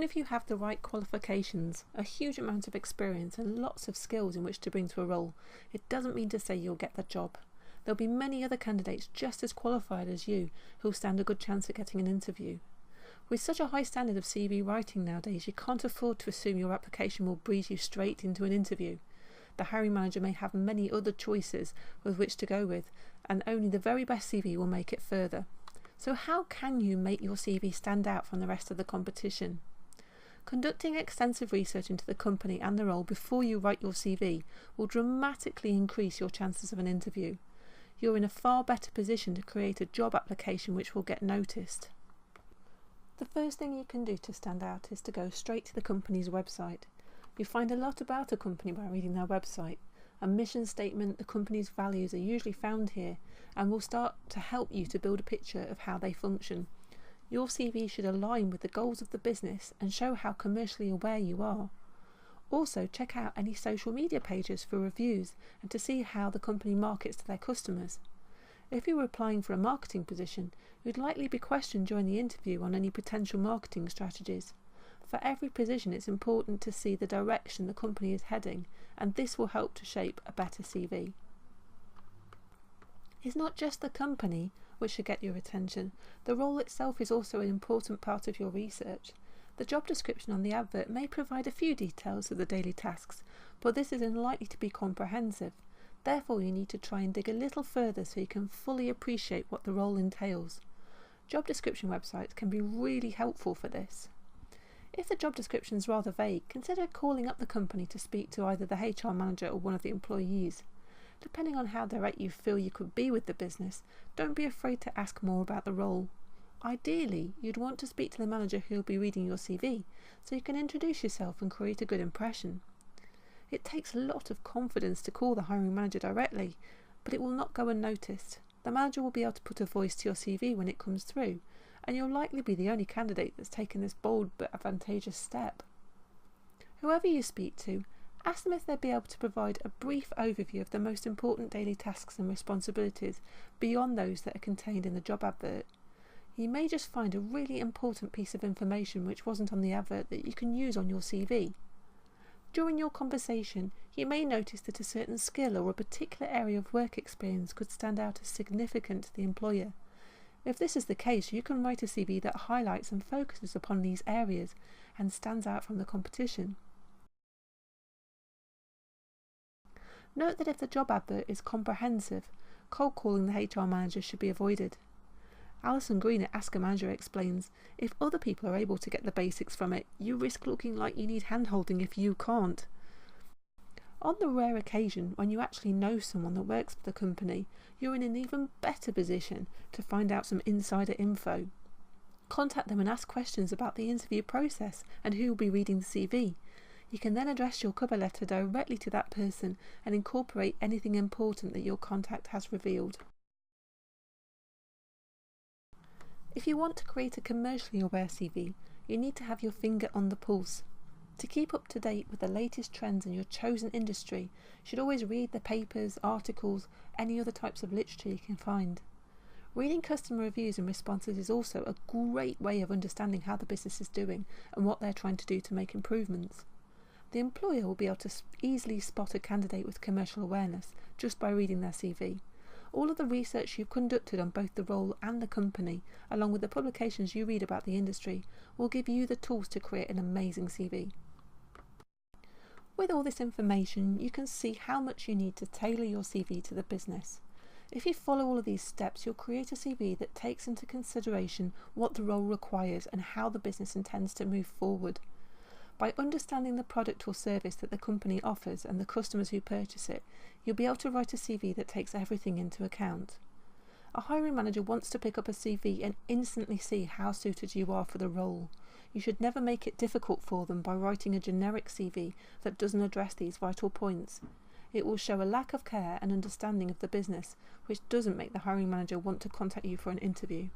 if you have the right qualifications, a huge amount of experience and lots of skills in which to bring to a role, it doesn't mean to say you'll get the job. There'll be many other candidates just as qualified as you who'll stand a good chance at getting an interview. With such a high standard of CV writing nowadays, you can't afford to assume your application will breeze you straight into an interview. The hiring manager may have many other choices with which to go with, and only the very best CV will make it further. So how can you make your CV stand out from the rest of the competition? Conducting extensive research into the company and the role before you write your CV will dramatically increase your chances of an interview. You're in a far better position to create a job application which will get noticed. The first thing you can do to stand out is to go straight to the company's website. You find a lot about a company by reading their website. A mission statement, the company's values are usually found here and will start to help you to build a picture of how they function. Your CV should align with the goals of the business and show how commercially aware you are. Also, check out any social media pages for reviews and to see how the company markets to their customers. If you were applying for a marketing position, you'd likely be questioned during the interview on any potential marketing strategies. For every position, it's important to see the direction the company is heading, and this will help to shape a better CV. It's not just the company which should get your attention. The role itself is also an important part of your research. The job description on the advert may provide a few details of the daily tasks, but this is unlikely to be comprehensive. Therefore, you need to try and dig a little further so you can fully appreciate what the role entails. Job description websites can be really helpful for this. If the job description is rather vague, consider calling up the company to speak to either the HR manager or one of the employees. Depending on how direct you feel you could be with the business, don't be afraid to ask more about the role. Ideally, you'd want to speak to the manager who will be reading your CV, so you can introduce yourself and create a good impression. It takes a lot of confidence to call the hiring manager directly, but it will not go unnoticed. The manager will be able to put a voice to your CV when it comes through, and you'll likely be the only candidate that's taken this bold but advantageous step. Whoever you speak to, ask them if they'd be able to provide a brief overview of the most important daily tasks and responsibilities beyond those that are contained in the job advert. You may just find a really important piece of information which wasn't on the advert that you can use on your CV. During your conversation, you may notice that a certain skill or a particular area of work experience could stand out as significant to the employer. If this is the case, you can write a CV that highlights and focuses upon these areas and stands out from the competition. Note that if the job advert is comprehensive, cold calling the HR manager should be avoided. Alison Green at Ask a Manager explains, if other people are able to get the basics from it, you risk looking like you need hand-holding if you can't. On the rare occasion when you actually know someone that works for the company, you're in an even better position to find out some insider info. Contact them and ask questions about the interview process and who will be reading the CV. You can then address your cover letter directly to that person and incorporate anything important that your contact has revealed. If you want to create a commercially aware CV, you need to have your finger on the pulse. To keep up to date with the latest trends in your chosen industry, you should always read the papers, articles, any other types of literature you can find. Reading customer reviews and responses is also a great way of understanding how the business is doing and what they're trying to do to make improvements. The employer will be able to easily spot a candidate with commercial awareness just by reading their CV. All of the research you've conducted on both the role and the company, along with the publications you read about the industry, will give you the tools to create an amazing CV. With all this information, you can see how much you need to tailor your CV to the business. If you follow all of these steps, you'll create a CV that takes into consideration what the role requires and how the business intends to move forward. By understanding the product or service that the company offers and the customers who purchase it, you'll be able to write a CV that takes everything into account. A hiring manager wants to pick up a CV and instantly see how suited you are for the role. You should never make it difficult for them by writing a generic CV that doesn't address these vital points. It will show a lack of care and understanding of the business, which doesn't make the hiring manager want to contact you for an interview.